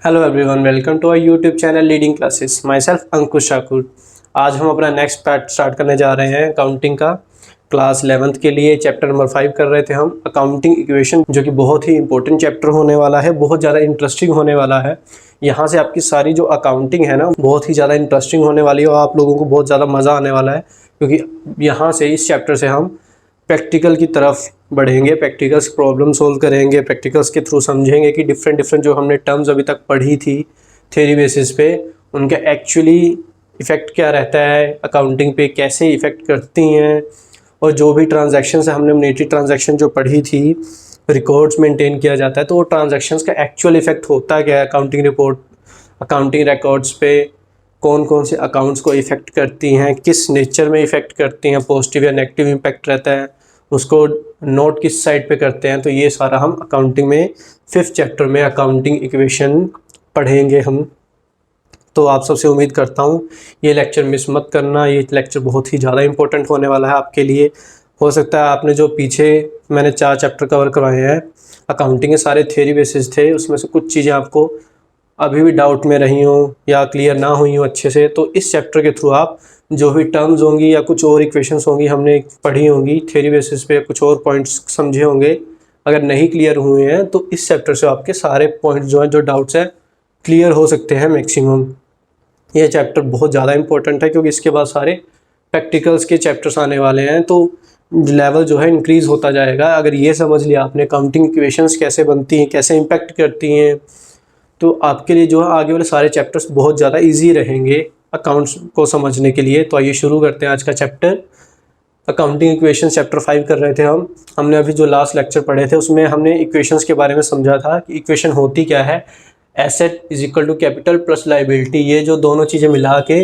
Hello everyone, welcome to our YouTube channel leading classes. Myself Ankush Thakur. आज हम अपना next part start करने जा रहे हैं अकाउंटिंग का। क्लास 11th के लिए चैप्टर नंबर 5 कर रहे थे हम, अकाउंटिंग इक्वेशन, जो कि बहुत ही इंपॉर्टेंट चैप्टर होने वाला है, बहुत ज़्यादा इंटरेस्टिंग होने वाला है। यहाँ से आपकी सारी जो अकाउंटिंग है ना, बहुत ही ज़्यादा इंटरेस्टिंग होने वाली है और आप लोगों को बहुत ज़्यादा मज़ा आने वाला है, क्योंकि यहाँ से इस चैप्टर से हम प्रैक्टिकल की तरफ बढ़ेंगे, प्रैक्टिकल्स प्रॉब्लम सोल्व करेंगे, प्रैक्टिकल्स के थ्रू समझेंगे कि डिफरेंट जो हमने टर्म्स अभी तक पढ़ी थी थ्योरी बेसिस पे, उनका एक्चुअली इफ़ेक्ट क्या रहता है, अकाउंटिंग पे कैसे इफ़ेक्ट करती हैं, और जो भी ट्रांजैक्शंस हमने मॉनेटरी ट्रांजैक्शन जो पढ़ी थी, रिकॉर्ड्स मेंटेन किया जाता है, तो वो ट्रांजैक्शंस का एक्चुअल इफ़ेक्ट होता क्या है अकाउंटिंग रिपोर्ट, अकाउंटिंग रिकॉर्ड्स पे कौन कौन से अकाउंट्स को इफ़ेक्ट करती हैं, किस नेचर में इफ़ेक्ट करती हैं, पॉजिटिव या नेगेटिव इम्पैक्ट रहता है, उसको नोट किस साइड पे करते हैं। तो ये सारा हम अकाउंटिंग में 5th चैप्टर में अकाउंटिंग इक्वेशन पढ़ेंगे हम। तो आप सबसे उम्मीद करता हूँ ये लेक्चर मिस मत करना, ये लेक्चर बहुत ही ज़्यादा इंपॉर्टेंट होने वाला है आपके लिए। हो सकता है आपने जो पीछे मैंने 4 चैप्टर कवर करवाए हैं अकाउंटिंग के, सारे थ्योरी बेसिस थे, उसमें से कुछ चीज़ें आपको अभी भी डाउट में रही हो या क्लियर ना हुई हो अच्छे से, तो इस चैप्टर के थ्रू आप जो भी टर्म्स होंगी या कुछ और इक्वेशंस होंगी हमने पढ़ी होंगी थ्योरी बेसिस पे, कुछ और पॉइंट्स समझे होंगे, अगर नहीं क्लियर हुए हैं तो इस चैप्टर से आपके सारे पॉइंट्स जो हैं, जो डाउट्स हैं, क्लियर हो सकते हैं मैक्सिमम। ये चैप्टर बहुत ज़्यादा इंपॉर्टेंट है, क्योंकि इसके बाद सारे प्रैक्टिकल्स के चैप्टर्स आने वाले हैं, तो लेवल जो है इंक्रीज़ होता जाएगा। अगर ये समझ लिया आपने अकाउंटिंग इक्वेशंस कैसे बनती हैं, कैसे इम्पैक्ट करती हैं, तो आपके लिए जो है आगे वाले सारे चैप्टर्स बहुत ज़्यादा इजी रहेंगे अकाउंट्स को समझने के लिए। तो आइए शुरू करते हैं आज का चैप्टर। अकाउंटिंग इक्वेशंस चैप्टर 5 कर रहे थे हम। हमने अभी जो लास्ट लेक्चर पढ़े थे उसमें हमने इक्वेशंस के बारे में समझा था कि इक्वेशन होती क्या है। Asset is equal to capital plus liability, ये जो दोनों चीज़ें मिला के,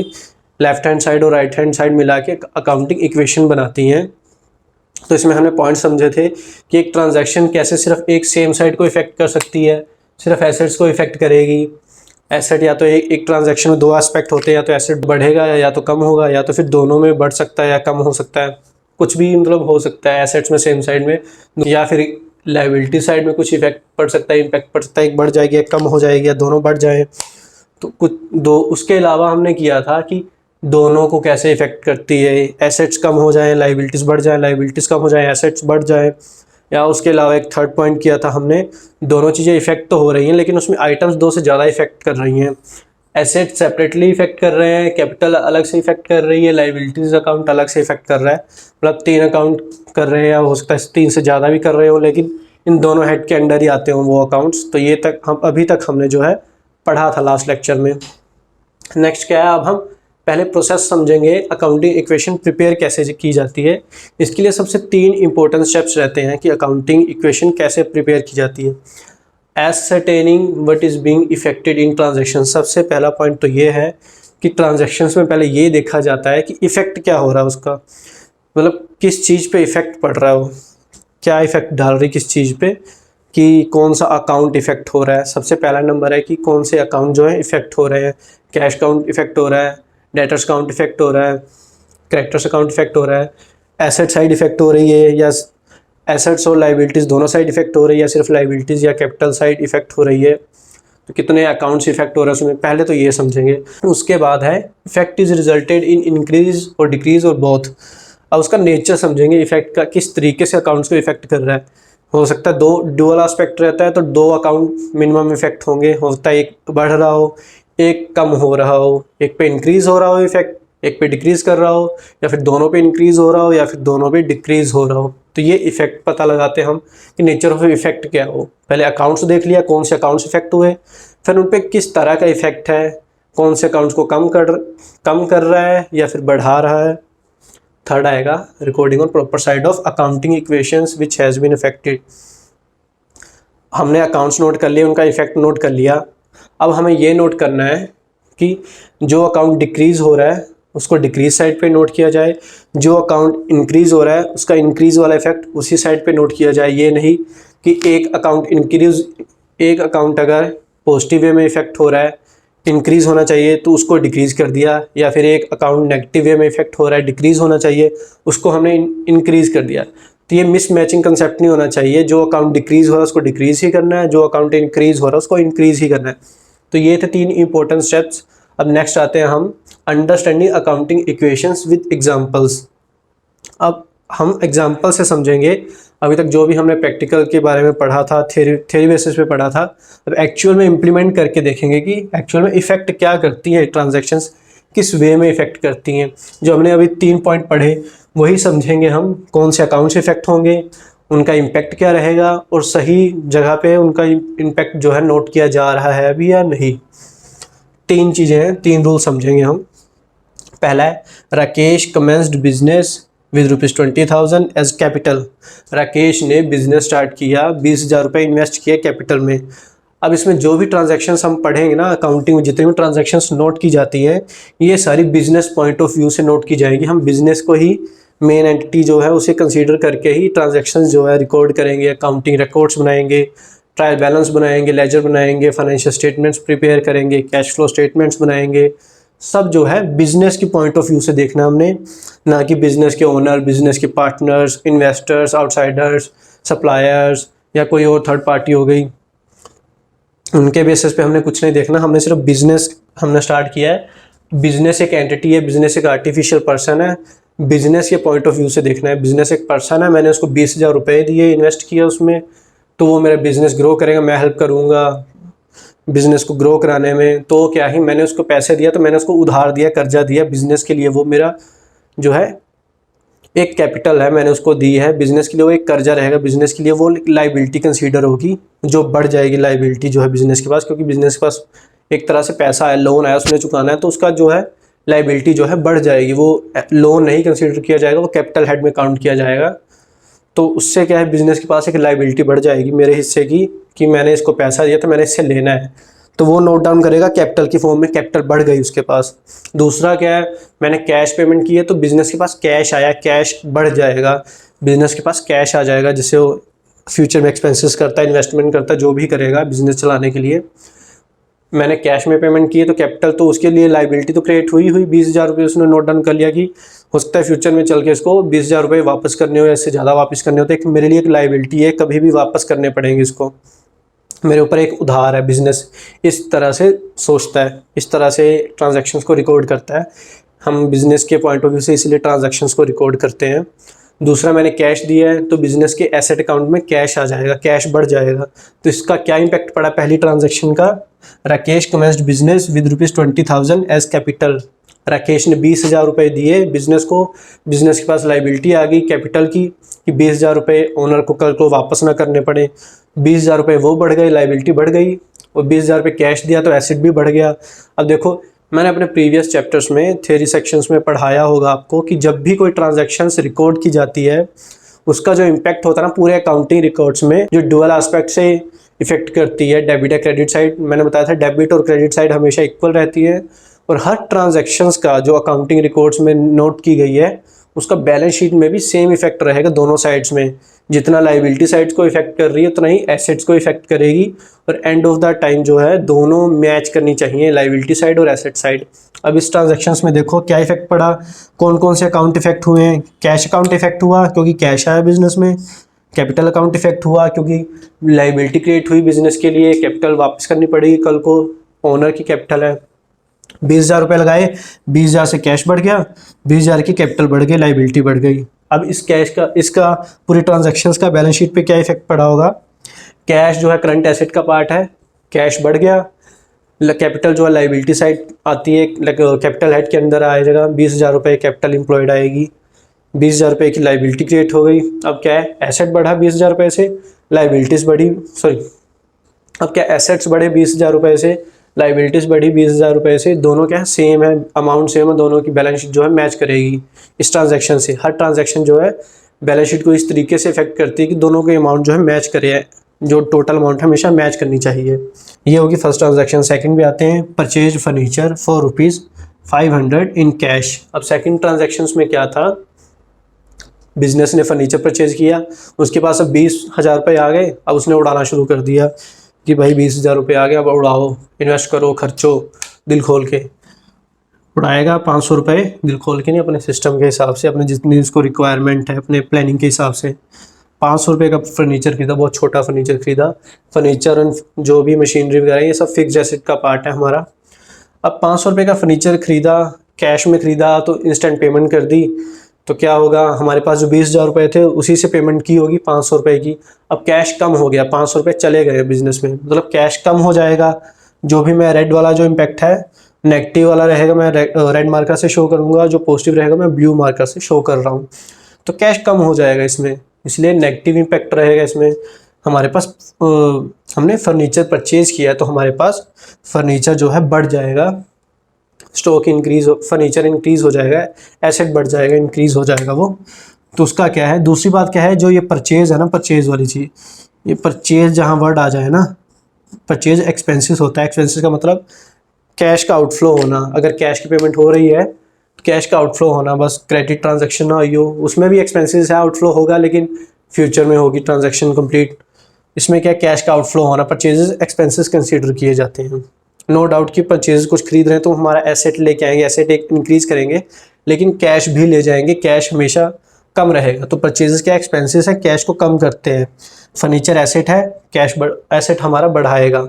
लेफ्ट हैंड साइड और राइट हैंड साइड मिला के अकाउंटिंग इक्वेशन बनाती हैं। तो इसमें हमने पॉइंट समझे थे कि एक ट्रांजैक्शन कैसे सिर्फ एक सेम साइड को इफेक्ट कर सकती है, सिर्फ एसेट्स को इफेक्ट करेगी। एसेट या तो एक ट्रांजैक्शन में 2 एस्पेक्ट होते हैं, या तो एसेट बढ़ेगा या तो कम होगा, या तो फिर दोनों में बढ़ सकता है या कम हो सकता है, कुछ भी मतलब हो सकता है एसेट्स में सेम साइड में, या फिर लायबिलिटी साइड में कुछ इफेक्ट पड़ सकता है, इम्पैक्ट पड़ सकता है, एक बढ़ जाएगी एक कम हो जाएगी या दोनों बढ़ जाए। तो कुछ दो उसके अलावा हमने किया था कि दोनों को कैसे इफेक्ट करती है, एसेट्स कम हो जाए लायबिलिटीज़ बढ़ जाए, लायबिलिटीज़ कम हो जाए एसेट्स बढ़ जाए। या उसके अलावा एक थर्ड पॉइंट किया था हमने, दोनों चीज़ें इफेक्ट तो हो रही हैं लेकिन उसमें आइटम्स 2 से ज़्यादा इफेक्ट कर रही हैं। एसेट सेपरेटली इफेक्ट कर रहे हैं, कैपिटल अलग से इफेक्ट कर रही है, लायबिलिटीज़ अकाउंट अलग से इफेक्ट कर रहा है, मतलब 3 अकाउंट कर रहे हैं, या हो सकता है 3 से ज़्यादा भी कर रहे हो, लेकिन इन दोनों हेड के अंडर ही आते हों वो अकाउंट्स। तो ये तक हम अभी तक हमने जो है पढ़ा था लास्ट लेक्चर में। नेक्स्ट क्या है, अब हम पहले प्रोसेस समझेंगे अकाउंटिंग इक्वेशन प्रिपेयर कैसे की जाती है। इसके लिए सबसे 3 इंपॉर्टेंट स्टेप्स रहते हैं कि अकाउंटिंग इक्वेशन कैसे प्रिपेयर की जाती है। Ascertaining what is being affected in transaction, सबसे पहला पॉइंट तो ये है कि ट्रांजैक्शंस में पहले ये देखा जाता है कि इफ़ेक्ट क्या हो रहा है उसका, मतलब किस चीज़ पे इफ़ेक्ट पड़ रहा है, वो क्या इफ़ेक्ट डाल रही किस चीज़ पे, कि कौन सा अकाउंट इफ़ेक्ट हो रहा है। सबसे पहला नंबर है कि कौन से अकाउंट जो है इफ़ेक्ट हो रहे हैं। कैश अकाउंट इफ़ेक्ट हो रहा है, डेटर्स अकाउंट इफेक्ट हो रहा है, क्रेडिटर्स अकाउंट इफेक्ट हो रहा है, एसेट साइड इफेक्ट हो रही है, या एसेट्स और लायबिलिटीज़ दोनों साइड इफेक्ट हो रही है, या सिर्फ लायबिलिटीज़ या कैपिटल साइड इफेक्ट हो रही है, तो कितने अकाउंट्स इफेक्ट हो रहे हैं उसमें, पहले तो ये समझेंगे। उसके बाद है effect is resulted in increase और डिक्रीज और बोथ। अब उसका नेचर समझेंगे, इफेक्ट का किस तरीके से अकाउंट्स को इफेक्ट कर रहा है। हो सकता है 2 ड्यूअल एस्पेक्ट रहता है, तो 2 अकाउंट मिनिमम इफेक्ट होंगे, हो सकता है एक बढ़ रहा हो, एक कम हो रहा हो, एक पे इंक्रीज़ हो रहा हो इफेक्ट, एक पे डिक्रीज़ कर रहा हो, या फिर दोनों पे इंक्रीज़ हो रहा हो, या फिर दोनों पे डिक्रीज़ हो रहा हो। तो ये इफेक्ट पता लगाते हैं हम कि नेचर ऑफ इफेक्ट क्या हो। पहले अकाउंट्स देख लिया, कौन से अकाउंट्स इफेक्ट हुए, फिर उन पर किस तरह का इफेक्ट है, कौन से अकाउंट्स को कम कर रहा है या फिर बढ़ा रहा है। थर्ड आएगा recording on proper side of accounting equations which has been effected. हमने अकाउंट्स नोट कर लिए, उनका इफेक्ट नोट कर लिया। अब हमें ये नोट करना है कि जो अकाउंट डिक्रीज़ हो रहा है उसको डिक्रीज साइड पे नोट किया जाए, जो अकाउंट इंक्रीज़ हो रहा है उसका इंक्रीज़ वाला इफेक्ट उसी साइड पे नोट किया जाए। ये नहीं कि एक अकाउंट अगर पॉजिटिव वे में इफेक्ट हो रहा है, इंक्रीज़ होना चाहिए, तो उसको डिक्रीज़ कर दिया, या फिर एक अकाउंट नेगेटिव वे में इफेक्ट हो रहा है, डिक्रीज़ होना चाहिए, उसको हमने इंक्रीज़ कर दिया। तो ये मिस मैचिंग कंसेप्ट नहीं होना चाहिए। जो अकाउंट डिक्रीज़ हो रहा है उसको डिक्रीज़ ही करना है, जो अकाउंट इंक्रीज़ हो रहा है उसको इंक्रीज़ ही करना है। तो ये थे 3 इंपॉर्टेंट स्टेप्स। अब नेक्स्ट आते हैं हम understanding accounting equations with examples. अब हम एग्जांपल से समझेंगे। अभी तक जो भी हमने प्रैक्टिकल के बारे में पढ़ा था, थ्योरी बेसिस पे पढ़ा था, अब एक्चुअल में इम्प्लीमेंट करके देखेंगे कि एक्चुअल में इफ़ेक्ट क्या करती है ट्रांजैक्शंस, किस वे में इफ़ेक्ट करती हैं। जो हमने अभी 3 पॉइंट पढ़े वही समझेंगे हम, कौन से अकाउंट्स इफ़ेक्ट होंगे, उनका इम्पैक्ट क्या रहेगा और सही जगह पे उनका इम्पैक्ट जो है नोट किया जा रहा है अभी या नहीं। 3 चीज़ें हैं, 3 रूल समझेंगे हम। पहला है Rakesh commenced business with ₹20,000 as capital. Rakesh ने बिजनेस स्टार्ट किया, 20,000 रुपये इन्वेस्ट किए कैपिटल में। अब इसमें जो भी ट्रांजैक्शंस हम पढ़ेंगे ना, अकाउंटिंग में जितनी भी ट्रांजैक्शंस नोट की जाती हैं, ये सारी बिजनेस पॉइंट ऑफ व्यू से नोट की जाएगी। हम बिजनेस को ही मेन एंटिटी जो है उसे कंसीडर करके ही ट्रांजैक्शंस जो है रिकॉर्ड करेंगे, अकाउंटिंग रिकॉर्ड्स बनाएंगे, ट्रायल बैलेंस बनाएंगे, लेजर बनाएंगे, फाइनेंशियल स्टेटमेंट्स प्रिपेयर करेंगे, कैश फ्लो स्टेटमेंट्स बनाएंगे। सब जो है बिजनेस की पॉइंट ऑफ व्यू से देखना हमने, ना कि बिजनेस के ओनर, बिजनेस के पार्टनर्स, इन्वेस्टर्स, आउटसाइडर्स, सप्लायर्स या कोई और थर्ड पार्टी हो गई, उनके बेसिस पे हमने कुछ नहीं देखना। हमने सिर्फ बिजनेस हमने स्टार्ट किया है। बिजनेस एक एंटिटी है, बिजनेस एक आर्टिफिशियल पर्सन है, बिजनेस के पॉइंट ऑफ व्यू से देखना है। बिजनेस एक पर्सन है, मैंने उसको 20,000 रुपये दिए, इन्वेस्ट किया उसमें, तो वो मेरा बिजनेस ग्रो करेगा, मैं हेल्प करूँगा बिजनेस को ग्रो कराने में। तो क्या ही, मैंने उसको पैसे दिया, तो मैंने उसको उधार दिया, कर्जा दिया बिजनेस के लिए, वो मेरा जो है एक कैपिटल है, मैंने उसको दी है। बिजनेस के लिए वो एक कर्जा रहेगा, बिजनेस के लिए वो लाइबिलिटी कंसीडर होगी, जो बढ़ जाएगी लाइबिलिटी जो है बिजनेस के पास, क्योंकि बिजनेस के पास एक तरह से पैसा आया, लोन आया, उसने चुकाना है, तो उसका जो है लाइबिलिटी जो है बढ़ जाएगी। वो लोन नहीं कंसीडर किया जाएगा, वो कैपिटल हेड में काउंट किया जाएगा। तो उससे क्या है, बिजनेस के पास एक लाइबिलिटी बढ़ जाएगी मेरे हिस्से की, कि मैंने इसको पैसा दिया तो मैंने इससे लेना है, तो वो नोट डाउन करेगा कैपिटल की फॉर्म में, कैपिटल बढ़ गई उसके पास। दूसरा क्या है, मैंने कैश पेमेंट की है, तो बिजनेस के पास कैश आया, कैश बढ़ जाएगा, बिजनेस के पास कैश आ जाएगा, जिससे वो फ्यूचर में एक्सपेंसेस करता है, इन्वेस्टमेंट करता है, जो भी करेगा बिजनेस चलाने के लिए। मैंने कैश में पेमेंट की है, तो कैपिटल, तो उसके लिए लाइबिलिटी तो क्रिएट हुई 20,000 रुपये उसने नोट डाउन कर लिया कि हो सकता है फ्यूचर में चल के इसको 20,000 रुपये वापस करने हो या इससे ज़्यादा वापस करने हो, तो एक मेरे लिए एक लाइबिलिटी है, कभी भी वापस करने पड़ेंगे इसको, मेरे ऊपर एक उधार है। बिजनेस इस तरह से सोचता है, इस तरह से ट्रांजैक्शंस को रिकॉर्ड करता है। हम बिजनेस के पॉइंट ऑफ व्यू से इसलिए ट्रांजैक्शंस को रिकॉर्ड करते हैं। दूसरा, मैंने कैश दिया है, तो बिजनेस के एसेट अकाउंट में कैश आ जाएगा, कैश बढ़ जाएगा। तो इसका क्या इम्पैक्ट पड़ा पहली ट्रांजैक्शन का, Rakesh commenced business with ₹20,000 as capital. Rakesh ने 20,000 रुपये दिए बिजनेस को, बिजनेस के पास लाइबिलिटी आ गई कैपिटल की, कि 20,000 रुपये ओनर को कल को वापस ना करने पड़े। 20,000 रुपये वो बढ़ गए, लाइबिलिटी बढ़ गई, और 20,000 रुपये कैश दिया तो एसेट भी बढ़ गया। अब देखो, मैंने अपने प्रीवियस चैप्टर्स में थ्योरी सेक्शंस में पढ़ाया होगा आपको कि जब भी कोई ट्रांजैक्शंस रिकॉर्ड की जाती है, उसका जो इम्पैक्ट होता है ना पूरे अकाउंटिंग रिकॉर्ड्स में, जो डुअल एस्पेक्ट से इफेक्ट करती है, डेबिट या क्रेडिट साइड। मैंने बताया था डेबिट और क्रेडिट साइड हमेशा इक्वल रहती है, और हर ट्रांजैक्शंस का जो अकाउंटिंग रिकॉर्ड्स में नोट की गई है, उसका बैलेंस शीट में भी सेम इफेक्ट रहेगा दोनों साइड्स में। जितना लाइबिलिटी साइड्स को इफेक्ट कर रही है, उतना ही एसेट्स को इफेक्ट करेगी, और एंड ऑफ द टाइम जो है दोनों मैच करनी चाहिए, लाइबिलिटी साइड और एसेट साइड। अब इस ट्रांजैक्शंस में देखो क्या इफेक्ट पड़ा, कौन कौन से अकाउंट इफेक्ट हुए हैं। कैश अकाउंट इफेक्ट हुआ क्योंकि कैश आया बिजनेस में, कैपिटल अकाउंट इफेक्ट हुआ क्योंकि लाइबिलिटी क्रिएट हुई बिजनेस के लिए, कैपिटल वापस करनी पड़ेगी कल को, ओनर की कैपिटल है। 20,000 रुपये लगाए, 20,000 से कैश बढ़ गया, 20,000 की कैपिटल बढ़ गई, लाइबिलिटी बढ़ गई। अब इस कैश का, इसका पूरी ट्रांजैक्शंस का बैलेंस शीट पे क्या इफेक्ट पड़ा होगा। कैश जो है करंट एसेट का पार्ट है, कैश बढ़ गया, कैपिटल जो है लाइबिलिटी साइड आती है, कैपिटल हेड के अंदर आ जाएगा। 20,000 रुपये कैपिटल एम्प्लॉयड आएगी, 20,000 रुपये की लाइबिलिटी क्रिएट हो गई। अब क्या है, एसेट बढ़ा 20,000 रुपये से, लाइबिलिटीज़ बढ़ी, सॉरी, अब क्या एसेट्स बढ़े 20,000 रुपये से, लाइबिलिटीज़ बढ़ी 20,000 रुपये से। दोनों क्या है, सेम है, अमाउंट सेम है, दोनों की बैलेंस शीट जो है मैच करेगी इस ट्रांजैक्शन से। हर ट्रांजैक्शन जो है बैलेंस शीट को इस तरीके से इफेक्ट करती है कि दोनों के अमाउंट जो है मैच करे, जो टोटल अमाउंट हमेशा मैच करनी चाहिए। ये होगी फर्स्ट ट्रांजैक्शन। सेकंड भी आते हैं, purchase furniture for ₹500 in cash. अब सेकंड ट्रांजैक्शंस में क्या था, बिजनेस ने फर्नीचर परचेज किया, उसके पास अब 20,000 रुपये आ गए। अब उसने उड़ाना शुरू कर दिया कि भाई 20,000 रुपये आ गए, अब उड़ाओ, इन्वेस्ट करो, खर्चो, दिल खोल के। उड़ाएगा 500 रुपये दिल खोल के नहीं, अपने सिस्टम के हिसाब से, अपने जितनी उसको रिक्वायरमेंट है, अपने प्लानिंग के हिसाब से ₹500 का फर्नीचर खरीदा, बहुत छोटा फर्नीचर खरीदा। फर्नीचर और जो भी मशीनरी वगैरह ये सब फिक्स्ड एसेट का पार्ट है हमारा। अब ₹500 का फर्नीचर खरीदा, कैश में खरीदा तो इंस्टेंट पेमेंट कर दी, तो क्या होगा, हमारे पास जो 20,000 रुपये थे उसी से पेमेंट की होगी ₹500 की। अब कैश कम हो गया, ₹500 चले गए बिजनेस में, मतलब कैश कम हो जाएगा। जो भी मैं रेड वाला जो इम्पैक्ट है, नेगेटिव वाला रहेगा मैं रेड मार्कर से शो करूँगा, जो पॉजिटिव रहेगा मैं ब्लू मार्कर से शो कर रहा हूँ। तो कैश कम हो जाएगा इसमें, इसलिए नेगेटिव इम्पैक्ट रहेगा इसमें। हमारे पास हमने फर्नीचर परचेज किया है तो हमारे पास फर्नीचर जो है बढ़ जाएगा, स्टॉक इंक्रीज, फर्नीचर इंक्रीज हो जाएगा, एसेट बढ़ जाएगा, इंक्रीज हो जाएगा वो। तो उसका क्या है, दूसरी बात क्या है, जो ये परचेज है ना, परचेज वाली चीज़, ये परचेज जहाँ वर्ड आ जाए ना, परचेज एक्सपेंसेस होता है। एक्सपेंसेस का मतलब कैश का आउटफ्लो होना। अगर कैश की पेमेंट हो रही है, कैश का आउटफ्लो होना, बस क्रेडिट ट्रांजैक्शन ना हो, उसमें भी एक्सपेंसेस है, आउटफ्लो होगा, लेकिन फ्यूचर में होगी ट्रांजैक्शन कंप्लीट। इसमें क्या, कैश का आउटफ्लो होना, परचेजेस एक्सपेंसेस कंसीडर किए जाते हैं। नो डाउट कि परचेज कुछ खरीद रहे हैं तो हमारा एसेट लेके आएंगे, एसेट एक इंक्रीज करेंगे, लेकिन कैश भी ले जाएंगे, कैश हमेशा कम रहेगा। तो परचेजेस क्या एक्सपेंसेस है, कैश को कम करते हैं। फर्नीचर एसेट है, कैश एसेट हमारा बढ़ाएगा।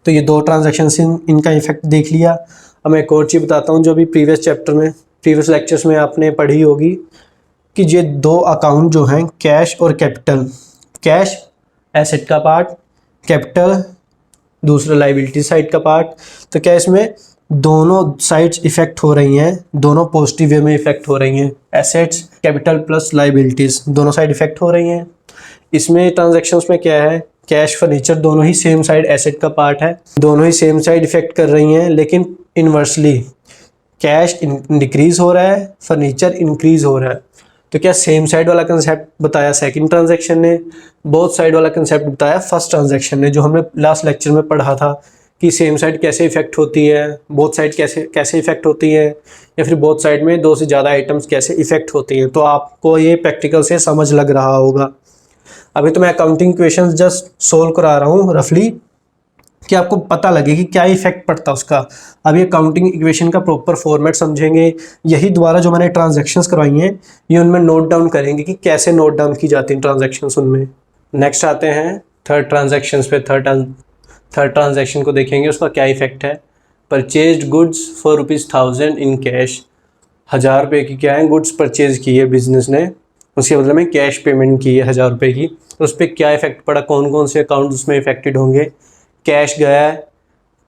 तो ये दो ट्रांजैक्शन इनका इफेक्ट देख लिया। अब मैं एक और चीज़ बताता हूँ, जो भी प्रीवियस चैप्टर में, प्रीवियस लेक्चर्स में आपने पढ़ी होगी, कि ये दो अकाउंट जो हैं, कैश और कैपिटल, कैश एसेट का पार्ट, कैपिटल दूसरा लाइबिलिटी साइड का पार्ट। तो क्या इसमें दोनों साइड्स इफेक्ट हो रही हैं, दोनों पॉजिटिव वे में इफेक्ट हो रही हैं। एसेट्स, कैपिटल प्लस लाइबिलिटीज दोनों साइड इफेक्ट हो रही हैं। इसमें ट्रांजैक्शंस में क्या है, कैश फर्नीचर दोनों ही सेम साइड एसेट का पार्ट है, दोनों ही सेम साइड इफेक्ट कर रही हैं, लेकिन इन्वर्सली कैश डिक्रीज हो रहा है, फर्नीचर इंक्रीज हो रहा है। तो क्या सेम साइड वाला कंसेप्ट बताया सेकंड ट्रांजैक्शन ने, बोथ साइड वाला कंसेप्ट बताया फर्स्ट ट्रांजैक्शन ने, जो हमने लास्ट लेक्चर में पढ़ा था कि सेम साइड कैसे इफेक्ट होती है, बोथ साइड कैसे इफेक्ट होती है, या फिर बोथ साइड में दो से ज़्यादा आइटम्स कैसे इफेक्ट होती हैं। तो आपको ये प्रैक्टिकल से समझ लग रहा होगा। अभी तो मैं अकाउंटिंग क्वेश्चंस जस्ट सोल्व करा रहा हूँ रफली, कि आपको पता लगे कि क्या इफेक्ट पड़ता है उसका। अभी अकाउंटिंग इक्वेशन का प्रॉपर फॉर्मेट समझेंगे, यही द्वारा जो मैंने ट्रांजैक्शंस करवाई हैं ये उनमें नोट डाउन करेंगे कि कैसे नोट डाउन की जाती हैं ट्रांजैक्शंस उनमें। नेक्स्ट आते हैं थर्ड ट्रांजैक्शंस पे। थर्ड ट्रांजैक्शन को देखेंगे, उसका क्या इफेक्ट है। Purchased goods for ₹1000 in cash, ₹1000 की क्या है, गुड्स परचेज की है बिजनेस ने, उसके बदले में कैश पेमेंट की है ₹1000 की। तो उस पर क्या इफेक्ट पड़ा, कौन कौन से अकाउंट उसमें इफेक्टेड होंगे। कैश गया है,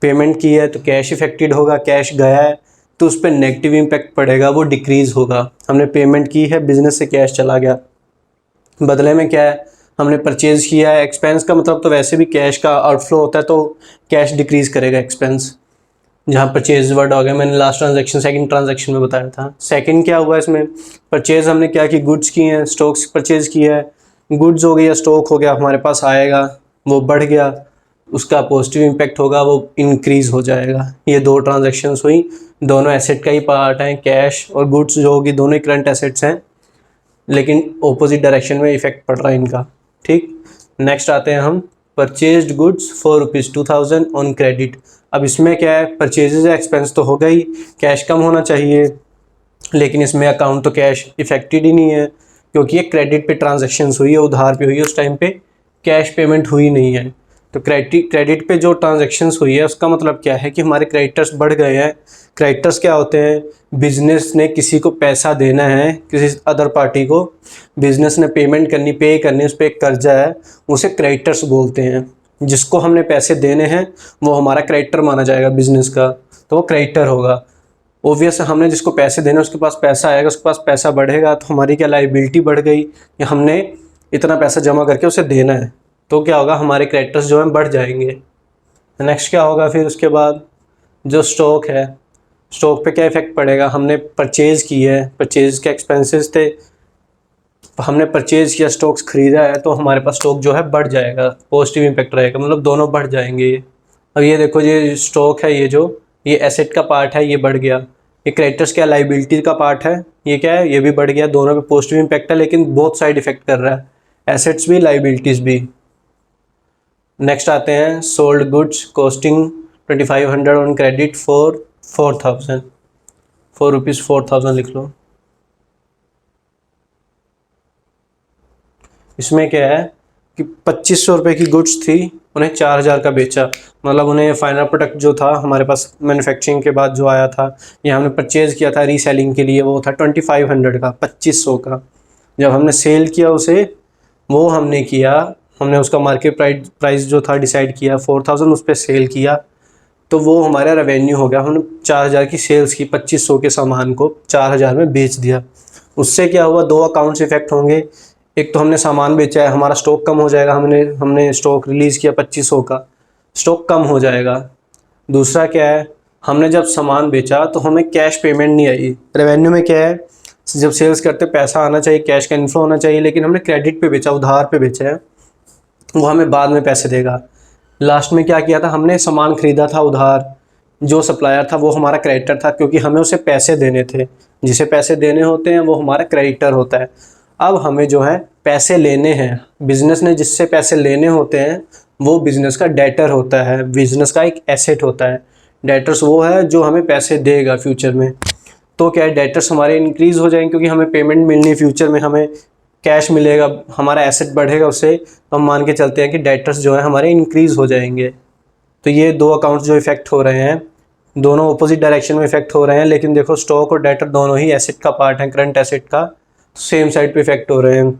पेमेंट की है तो कैश इफेक्टेड होगा, कैश गया है तो उस पर नेगेटिव इम्पैक्ट पड़ेगा, वो डिक्रीज़ होगा। हमने पेमेंट की है, बिजनेस से कैश चला गया, बदले में क्या है, हमने परचेज किया है। एक्सपेंस का मतलब तो वैसे भी कैश का आउटफ्लो होता है, तो कैश डिक्रीज़ करेगा एक्सपेंस, जहाँ परचेज वर्ड हो गया, मैंने लास्ट ट्रांजैक्शन सेकंड ट्रांजैक्शन में बताया था। सेकंड क्या हुआ इसमें, परचेज हमने क्या की, गुड्स की हैं, स्टॉक्स परचेज किया है, गुड्स हो गया, स्टॉक हो गया, हमारे पास आएगा, वो बढ़ गया, उसका पॉजिटिव इम्पैक्ट होगा, वो इंक्रीज़ हो जाएगा। ये दो ट्रांजैक्शंस हुई, दोनों एसेट का ही पार्ट हैं, कैश और गुड्स जो होगी दोनों ही करंट एसेट्स हैं, लेकिन ऑपोजिट डायरेक्शन में इफेक्ट पड़ रहा है इनका। ठीक, नेक्स्ट आते हैं हम, purchased goods for ₹2000 on credit. अब इसमें क्या है, परचेजेज एक्सपेंस तो हो गई, कैश कम होना चाहिए, लेकिन इसमें अकाउंट तो कैश इफेक्टेड ही नहीं है, क्योंकि ये क्रेडिट पे ट्रांजैक्शंस हुई है, उधार पे हुई है, उस टाइम पे कैश पेमेंट हुई नहीं है। तो क्रेडिट पे जो ट्रांजैक्शंस हुई है उसका मतलब क्या है कि हमारे क्रेडिटर्स बढ़ गए हैं। क्रेडिटर्स क्या होते हैं, बिजनेस ने किसी को पैसा देना है, किसी अदर पार्टी को बिजनेस ने पेमेंट करनी, पे करनी, उस पर एक कर्जा है, उसे क्रेडिटर्स बोलते हैं। जिसको हमने पैसे देने हैं वो हमारा क्रेडिटर माना जाएगा बिजनेस का, तो वो क्रेडिटर होगा। ओब्वियस हमने जिसको पैसे देने उसके पास पैसा आएगा, उसके पास पैसा बढ़ेगा तो हमारी क्या लायबिलिटी बढ़ गई, या हमने इतना पैसा जमा करके उसे देना है, तो क्या होगा, हमारे क्रेडिटर्स जो हैं बढ़ जाएंगे। नेक्स्ट क्या होगा फिर उसके बाद, जो स्टॉक है, स्टॉक पे क्या इफेक्ट पड़ेगा, हमने परचेज़ की है, परचेज़ के एक्सपेंसेस थे, हमने परचेज़ किया, स्टॉक्स खरीदा है, तो हमारे पास स्टॉक जो है बढ़ जाएगा, पॉजिटिव इम्पैक्ट रहेगा, मतलब दोनों बढ़ जाएंगे। अब ये देखो, ये स्टॉक है, ये एसेट का पार्ट है, ये बढ़ गया। ये क्रेडिटर्स क्या लायबिलिटी का पार्ट है, ये क्या है, ये भी बढ़ गया। दोनों पे पॉजिटिव इम्पैक्ट है, लेकिन बोथ साइड इफेक्ट कर रहा है, एसेट्स भी लायबिलिटीज़ भी। नेक्स्ट आते हैं, sold goods costing 2500 on credit for 4000, ₹4 लिख लो। इसमें क्या है कि 2500 रुपये की गुड्स थी, उन्हें 4000 का बेचा, मतलब उन्हें फाइनल प्रोडक्ट जो था हमारे पास मैन्युफैक्चरिंग के बाद जो आया था या हमने परचेज़ किया था रीसेलिंग के लिए, वो था 2500 का, 2500 का। जब हमने सेल किया उसे, वो हमने उसका मार्केट प्राइस जो था डिसाइड किया 4000, उस पर सेल किया, तो वो हमारा रेवेन्यू हो गया। हमने 4000 की सेल्स की, 2500 के सामान को 4000 में बेच दिया। उससे क्या हुआ, दो अकाउंट्स इफेक्ट होंगे। एक तो हमने सामान बेचा है, हमारा स्टॉक कम हो जाएगा, हमने स्टॉक रिलीज़ किया 2500 का, स्टॉक कम हो जाएगा। दूसरा क्या है, हमने जब सामान बेचा तो हमें कैश पेमेंट नहीं आई। रेवेन्यू में क्या है, जब सेल्स करते पैसा आना चाहिए, कैश का इन्फ्लो होना चाहिए, लेकिन हमने क्रेडिट पे बेचा, उधार पे बेचा है, वो हमें बाद में पैसे देगा। लास्ट में क्या किया था, हमने सामान खरीदा था उधार, जो सप्लायर था वो हमारा क्रेडिटर था, क्योंकि हमें उसे पैसे देने थे। जिसे पैसे देने होते हैं वो हमारा क्रेडिटर होता है। अब हमें जो है पैसे लेने हैं, बिजनेस ने जिससे पैसे लेने होते हैं वो बिजनेस का डेटर होता है, बिजनेस का एक एसेट होता है। डेटर्स वो है जो हमें पैसे देगा फ्यूचर में। तो क्या है, डेटर्स हमारे इंक्रीज़ हो जाएंगे क्योंकि हमें पेमेंट मिलनी है, फ्यूचर में हमें कैश मिलेगा, हमारा एसेट बढ़ेगा उससे, तो हम मान के चलते हैं कि डेटर्स जो है हमारे इंक्रीज़ हो जाएंगे। तो ये दो अकाउंट्स जो इफेक्ट हो रहे हैं, दोनों अपोजिट डायरेक्शन में इफेक्ट हो रहे हैं, लेकिन देखो स्टॉक और डेटर दोनों ही एसेट का पार्ट है, करंट एसेट का, तो सेम साइड पे इफेक्ट हो रहे हैं।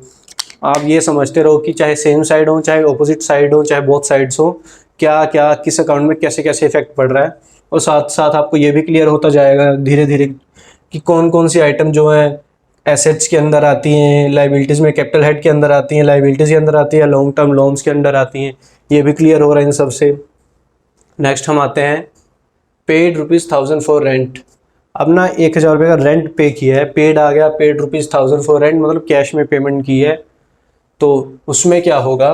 आप ये समझते रहो कि चाहे सेम साइड हो, चाहे अपोजिट साइड हो, चाहे बोथ साइड्स हो, क्या क्या किस अकाउंट में कैसे कैसे इफेक्ट पड़ रहा है। और साथ साथ आपको ये भी क्लियर होता जाएगा धीरे धीरे कि कौन कौन सी आइटम जो है एसेट्स के अंदर आती हैं, लाइबिलिटीज़ में कैपिटल हेड के अंदर आती हैं, लाइबिलिटीज़ के अंदर आती है, लॉन्ग टर्म लोन्स के अंदर आती हैं, ये भी क्लियर हो रहा है इन सबसे। नेक्स्ट हम आते हैं पेड ₹1000 फॉर रेंट। अब ना 1000 रुपये का रेंट पे किया है, पेड आ गया, पेड ₹1000 फॉर रेंट, मतलब कैश में पेमेंट की है, तो उसमें क्या होगा,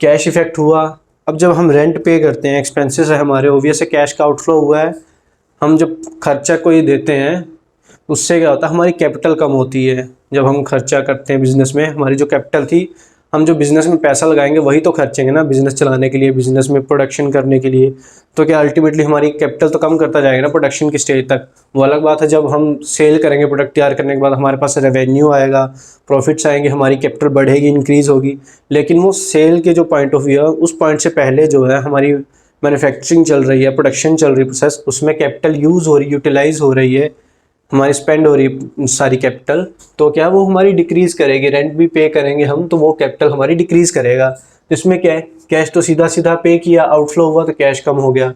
कैश इफेक्ट हुआ। अब जब हम रेंट पे करते हैं, एक्सपेंसेस है हमारे, ओबियस है कैश का आउटफ्लो हुआ है। हम जब खर्चा कोई देते हैं उससे क्या होता है, हमारी कैपिटल कम होती है। जब हम खर्चा करते हैं बिज़नेस में, हमारी जो कैपिटल थी, हम जो बिज़नेस में पैसा लगाएंगे वही तो खर्चेंगे ना, बिज़नेस चलाने के लिए, बिज़नेस में प्रोडक्शन करने के लिए। तो क्या अल्टीमेटली हमारी कैपिटल तो कम करता जाएगा ना प्रोडक्शन की स्टेज तक। वो अलग बात है, जब हम सेल करेंगे प्रोडक्ट तैयार करने के बाद हमारे पास रेवेन्यू आएगा, प्रॉफिट्स आएंगे, हमारी कैपिटल बढ़ेगी, इंक्रीज़ होगी। लेकिन वो सेल के जो पॉइंट ऑफ व्यू है, उस पॉइंट से पहले जो है हमारी मैन्युफैक्चरिंग चल रही है, प्रोडक्शन चल रही है, प्रोसेस, उसमें कैपिटल यूज़ हो रही, यूटिलाइज़ हो रही है, हमारी स्पेंड हो रही सारी कैपिटल, तो क्या वो हमारी डिक्रीज़ करेगी। रेंट भी पे करेंगे हम तो वो कैपिटल हमारी डिक्रीज़ करेगा। तो इसमें क्या है, कैश तो सीधा सीधा पे किया, आउटफ्लो हुआ तो कैश कम हो गया।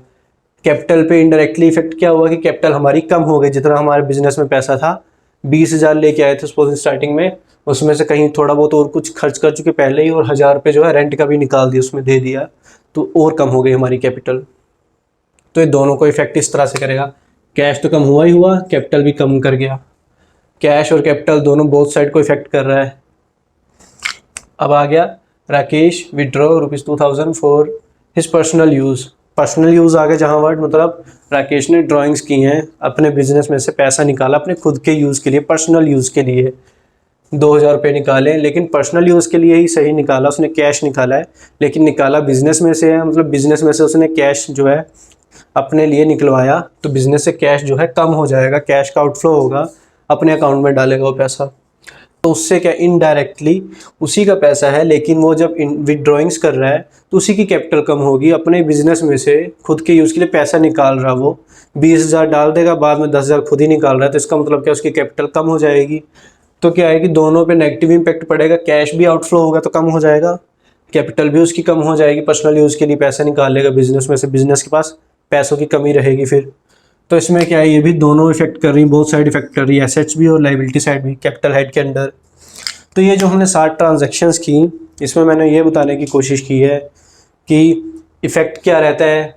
कैपिटल पे इनडायरेक्टली इफेक्ट क्या हुआ कि कैपिटल हमारी कम हो गई। जितना हमारे बिजनेस में पैसा था, 20,000 लेके आए थे सपोज स्टार्टिंग में, उसमें से कहीं थोड़ा बहुत और कुछ खर्च कर चुके पहले ही, और 1000 रुपये जो है रेंट का भी निकाल दिया, उसमें दे दिया, तो और कम हो गई हमारी कैपिटल। तो ये दोनों को इफेक्ट इस तरह से करेगा, कैश तो कम हुआ ही हुआ, कैपिटल भी कम कर गया। कैश और कैपिटल दोनों बोथ साइड को इफेक्ट कर रहा है। अब आ गया Rakesh withdraw ₹2000 for his personal use. Personal use आ गया जहाँ वर्ड, मतलब राकेश ने ड्राइंग्स की हैं, अपने बिजनेस में से पैसा निकाला अपने खुद के यूज़ के लिए, पर्सनल यूज़ के लिए 2000 रुपये निकाले, लेकिन पर्सनल यूज़ के लिए ही सही निकाला, उसने कैश निकाला है, लेकिन निकाला बिजनेस में से है, मतलब बिजनेस में से उसने कैश जो है अपने लिए निकलवाया, तो बिजनेस से कैश जो है कम हो जाएगा, कैश का आउटफ्लो होगा, अपने अकाउंट में डालेगा वो पैसा। तो उससे क्या, इनडायरेक्टली उसी का पैसा है, लेकिन वो जब विदड्रॉइंग्स कर रहा है तो उसी की कैपिटल कम होगी। अपने बिजनेस में से खुद के यूज़ के लिए पैसा निकाल रहा, वो 20,000 डाल देगा, बाद में 10,000 खुद ही निकाल रहा है, तो इसका मतलब क्या, उसकी कैपिटल कम हो जाएगी। तो क्या है कि दोनों पे नेगेटिव इम्पैक्ट पड़ेगा, कैश भी आउटफ्लो होगा तो कम हो जाएगा, कैपिटल भी उसकी कम हो जाएगी, पर्सनल यूज़ के लिए पैसा निकाल लेगा बिजनेस में से, बिजनेस के पास पैसों की कमी रहेगी फिर। तो इसमें क्या है, ये भी दोनों इफेक्ट कर रही है, बहुत साइड इफेक्ट कर रही है, एसेट्स भी और लाइबिलिटी साइड भी, कैपिटल हेड के अंडर। तो ये जो हमने 60 ट्रांजैक्शंस की, इसमें मैंने ये बताने की कोशिश की है कि इफ़ेक्ट क्या रहता है,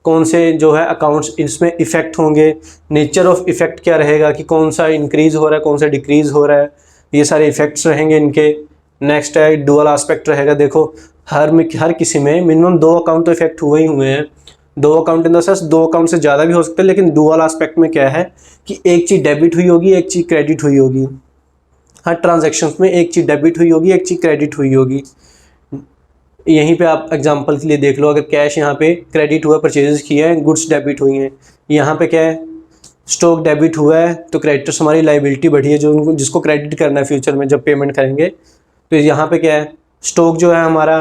कौन से जो है अकाउंट्स इसमें इफ़ेक्ट होंगे, नेचर ऑफ इफ़ेक्ट क्या रहेगा कि कौन सा इंक्रीज़ हो रहा है, कौन सा डिक्रीज़ हो रहा है, ये सारे इफ़ेक्ट्स रहेंगे इनके। नेक्स्ट है डुअल एस्पेक्ट रहेगा। देखो हर किसी में मिनिमम 2 अकाउंट तो इफेक्ट हुए ही हुए हैं, 2 account in the sense 2 account से ज़्यादा भी हो सकते हैं, लेकिन डुअल एस्पेक्ट में क्या है कि एक चीज़ डेबिट हुई होगी, एक चीज़ क्रेडिट हुई होगी। हर ट्रांजैक्शंस में एक चीज़ डेबिट हुई होगी, एक चीज़ क्रेडिट हुई होगी। यहीं पे आप एग्जांपल के लिए देख लो, अगर कैश यहाँ पे क्रेडिट हुआ, परचेजेस किए हैं, गुड्स डेबिट हुई हैं, यहाँ पे क्या है, स्टॉक डेबिट हुआ है, तो क्रेडिटर्स हमारी लाइबिलिटी बढ़ी है, जो उनको जिसको क्रेडिट करना है फ्यूचर में जब पेमेंट करेंगे। तो यहाँ पे क्या है, स्टॉक जो है हमारा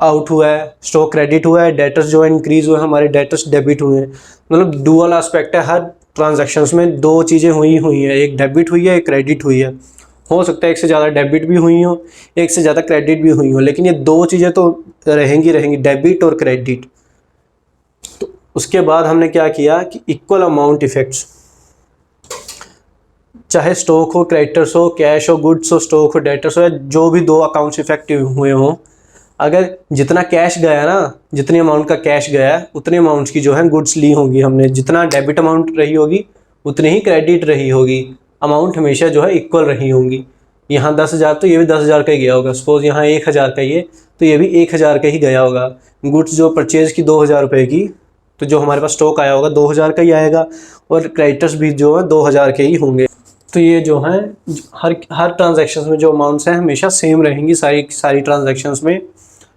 आउट हुआ है, स्टॉक क्रेडिट हुआ है, डेटर्स जो है इंक्रीज हुए, हमारे डेटर्स डेबिट हुए हैं। मतलब डुअल एस्पेक्ट है, हर ट्रांजैक्शंस में दो चीज़ें हुई है, एक डेबिट हुई है, एक क्रेडिट हुई है। हो सकता है एक से ज़्यादा डेबिट भी हुई हो, एक से ज़्यादा क्रेडिट भी हुई हो, लेकिन ये दो चीज़ें तो रहेंगी, डेबिट और क्रेडिट। तो उसके बाद हमने क्या किया कि इक्वल अमाउंट इफेक्ट्स, चाहे स्टॉक हो, क्रेडिटर्स हो, कैश हो, गुड्स हो, स्टॉक हो, डेटर्स हो, या जो भी दो अकाउंट्स इफेक्टिव हुए हों, अगर जितना कैश गया ना, जितनी अमाउंट का कैश गया उतने अमाउंट्स की जो है गुड्स ली होंगी हमने। जितना डेबिट अमाउंट रही होगी उतनी ही क्रेडिट रही होगी। अमाउंट हमेशा जो है इक्वल रही होंगी। यहाँ 10,000 तो ये भी 10,000 का ही गया होगा। सपोज यहाँ 1,000 का ये, तो ये भी 1,000 का ही गया होगा। गुड्स जो परचेज की 2,000 रुपये की, तो जो हमारे पास स्टॉक आया होगा 2,000 का ही आएगा, और क्रेडिटर्स भी जो है 2,000 के ही होंगे। तो ये जो है हर ट्रांजैक्शन में जो अमाउंट्स हैं हमेशा सेम रहेंगी सारी ट्रांजैक्शंस में।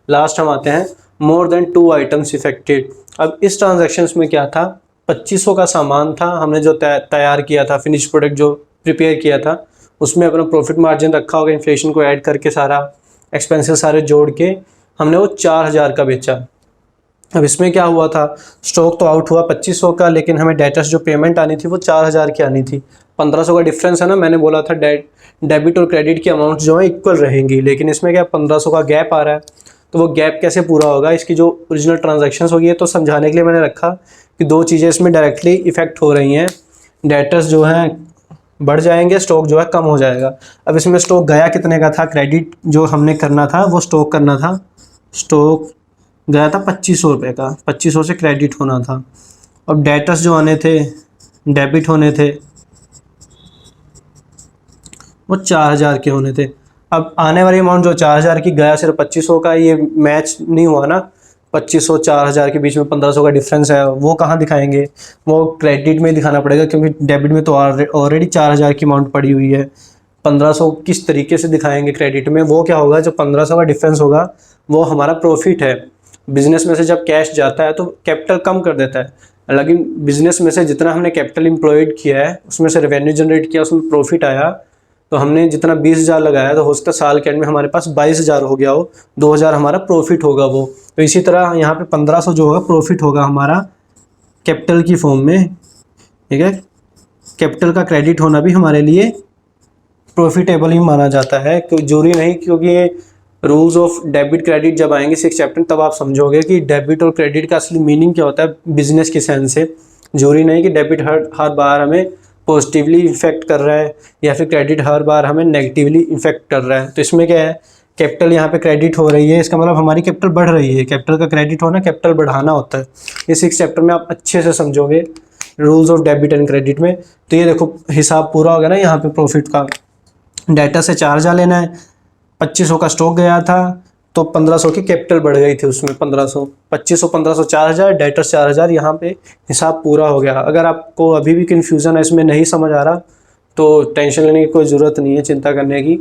लास्ट हम आते हैं मोर देन 2 आइटम्स इफेक्टेड। अब इस ट्रांजैक्शंस में क्या था, 2500 का सामान था, हमने जो तैयार किया था, फिनिश प्रोडक्ट जो प्रिपेयर किया था, उसमें अपना प्रॉफिट मार्जिन रखा होगा, इन्फ्लेशन को ऐड करके सारा एक्सपेंसेस सारे जोड़ के हमने वो 4,000 का बेचा। अब इसमें क्या हुआ था, स्टॉक तो आउट हुआ 2500 का, लेकिन हमें डेटर्स जो पेमेंट आनी थी वो 4,000 की आनी थी। 1500 का डिफरेंस है ना, मैंने बोला था डेबिट और क्रेडिट की अमाउंट जो है इक्वल रहेंगी, लेकिन इसमें क्या 1500 का गैप आ रहा है। तो वो गैप कैसे पूरा होगा, इसकी जो ओरिजिनल ट्रांजैक्शंस होगी, तो समझाने के लिए मैंने रखा कि दो चीज़ें इसमें डायरेक्टली इफेक्ट हो रही हैं। डेटर्स जो हैं बढ़ जाएंगे, स्टॉक जो है कम हो जाएगा। अब इसमें स्टॉक गया कितने का था, क्रेडिट जो हमने करना था वो स्टॉक करना था, स्टॉक गया था 2500 रुपये का, 2500 से क्रेडिट होना था। अब डेटर्स जो आने थे, डेबिट होने थे, वो 4,000 के होने थे। अब आने वाली अमाउंट जो 4,000 की गया सिर्फ 2500 का, ये मैच नहीं हुआ ना। 2500 4,000 के बीच में 1500 का डिफरेंस है, वो कहाँ दिखाएंगे, वो क्रेडिट में दिखाना पड़ेगा, क्योंकि डेबिट में तो ऑलरेडी 4,000 की अमाउंट पड़ी हुई है। 1500 किस तरीके से दिखाएंगे क्रेडिट में, वो क्या होगा, जो 1500 का डिफरेंस होगा वो हमारा प्रॉफिट है। बिजनेस में से जब कैश जाता है तो कैपिटल कम कर देता है, लेकिन बिजनेस में से जितना हमने कैपिटल एम्प्लॉयड किया है, उसमें से रेवेन्यू जनरेट किया, उसमें प्रॉफिट आया, तो हमने जितना 20,000 लगाया, तो हो सकता है साल के एंड में हमारे पास 22,000 हो गया हो, 2,000 हमारा प्रॉफिट होगा वो। तो इसी तरह यहाँ पे 1500 जो होगा प्रॉफिट होगा हमारा कैपिटल की फॉर्म में, ठीक है। कैपिटल का क्रेडिट होना भी हमारे लिए प्रॉफिटेबल ही माना जाता है, क्योंकि जरूरी नहीं, क्योंकि ये रूल्स ऑफ डेबिट क्रेडिट जब आएंगे 6 चैप्टर, तब आप समझोगे कि डेबिट और क्रेडिट का असली मीनिंग क्या होता है बिजनेस की सेंस से। जरूरी नहीं कि डेबिट हर बार हमें पॉजिटिवली इफेक्ट कर रहा है, या फिर क्रेडिट हर बार हमें नेगेटिवली इफेक्ट कर रहा है। तो इसमें क्या है, कैपिटल यहाँ पे क्रेडिट हो रही है, इसका मतलब हमारी कैपिटल बढ़ रही है। कैपिटल का क्रेडिट होना कैपिटल बढ़ाना होता है। इस 6 चैप्टर में आप अच्छे से समझोगे rules of debit and credit में। तो ये देखो हिसाब पूरा हो गया ना यहाँ पे प्रॉफिट का। डाटा से 4,000 लेना है, 2500 का स्टॉक गया था, तो 1500 की कैपिटल बढ़ गई थी उसमें। 1500 2500 1500 4,000, डेटर्स 4,000, यहाँ पे हिसाब पूरा हो गया। अगर आपको अभी भी कन्फ्यूज़न है, इसमें नहीं समझ आ रहा, तो टेंशन लेने की कोई ज़रूरत नहीं है, चिंता करने की।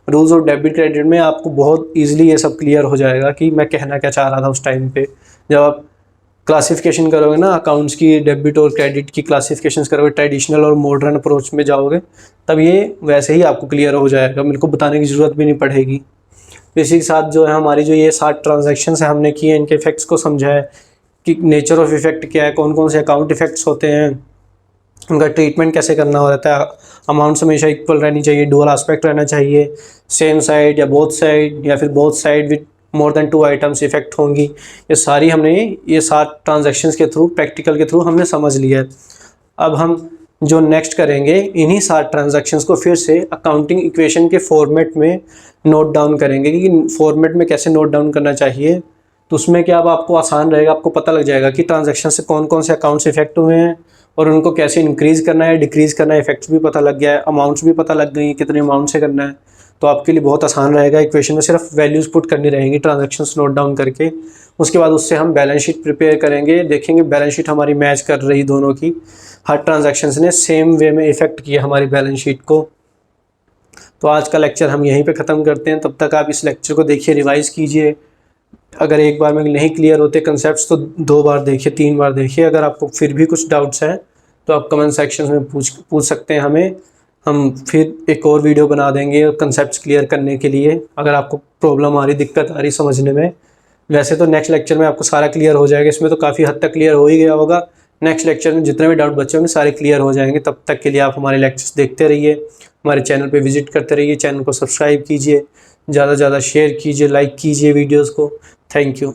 रूल्स ऑफ डेबिट क्रेडिट में आपको बहुत ईजिली ये सब क्लियर हो जाएगा कि मैं कहना क्या चाह रहा था उस टाइम पे। जब आप क्लासिफिकेशन करोगे ना अकाउंट्स की, डेबिट और क्रेडिट की क्लासिफिकेशन करोगे, ट्रेडिशनल और मॉडर्न अप्रोच में जाओगे, तब ये वैसे ही आपको क्लियर हो जाएगा, मेरे को बताने की ज़रूरत भी नहीं पड़ेगी। तो इसी के साथ जो है हमारी जो ये 7 ट्रांजैक्शंस है हमने किए, इनके इफेक्ट्स को समझा है कि नेचर ऑफ इफेक्ट क्या है, कौन कौन से अकाउंट इफेक्ट्स होते हैं, उनका ट्रीटमेंट कैसे करना हो रहता है। अमाउंट्स हमेशा इक्वल रहनी चाहिए, डुअल एस्पेक्ट रहना चाहिए, सेम साइड या बोथ साइड, या फिर both side with more than 2 items effect होंगी। ये सारी हमने ये 7 ट्रांजैक्शंस के थ्रू, प्रैक्टिकल के थ्रू हमने समझ लिया है। अब हम जो नेक्स्ट करेंगे, इन्हीं 7 ट्रांजैक्शंस को फिर से अकाउंटिंग इक्वेशन के फॉर्मेट में नोट डाउन करेंगे कि फॉर्मेट में कैसे नोट डाउन करना चाहिए। तो उसमें क्या, अब आपको आसान रहेगा, आपको पता लग जाएगा कि ट्रांजैक्शन से कौन कौन से अकाउंट्स इफेक्ट हुए हैं और उनको कैसे इंक्रीज़ करना है, डिक्रीज़ करना है। इफेक्ट्स भी पता लग गया है, अमाउंट्स भी पता लग गई, कितने अमाउंट से करना है। तो आपके लिए बहुत आसान रहेगा। इक्वेशन में सिर्फ वैल्यूज़ पुट करनी रहेंगी ट्रांजैक्शंस नोट डाउन करके। उसके बाद उससे हम बैलेंस शीट प्रिपेयर करेंगे, देखेंगे बैलेंस शीट हमारी मैच कर रही दोनों की, हर ट्रांजैक्शंस ने सेम वे में इफेक्ट किया हमारी बैलेंस शीट को। तो आज का लेक्चर हम यहीं पे ख़त्म करते हैं। तब तक आप इस लेक्चर को देखिए, रिवाइज़ कीजिए। अगर एक बार में नहीं क्लियर होते कंसेप्ट्स तो 2 बार देखिए, 3 बार देखिए। अगर आपको फिर भी कुछ डाउट्स हैं तो आप कमेंट सेक्शन में पूछ सकते हैं हमें। हम फिर एक और वीडियो बना देंगे कंसेप्ट क्लियर करने के लिए, अगर आपको प्रॉब्लम आ रही, दिक्कत आ रही समझने में। वैसे तो नेक्स्ट लेक्चर में आपको सारा क्लियर हो जाएगा, इसमें तो काफ़ी हद तक क्लियर हो ही गया होगा। नेक्स्ट लेक्चर में जितने भी डाउट बचे होंगे सारे क्लियर हो जाएंगे। तब तक के लिए आप हमारे लेक्चर्स देखते रहिए, हमारे चैनल पे विजिट करते रहिए, चैनल को सब्सक्राइब कीजिए, ज़्यादा से ज़्यादा शेयर कीजिए, लाइक कीजिए वीडियोज़ को। Thank you.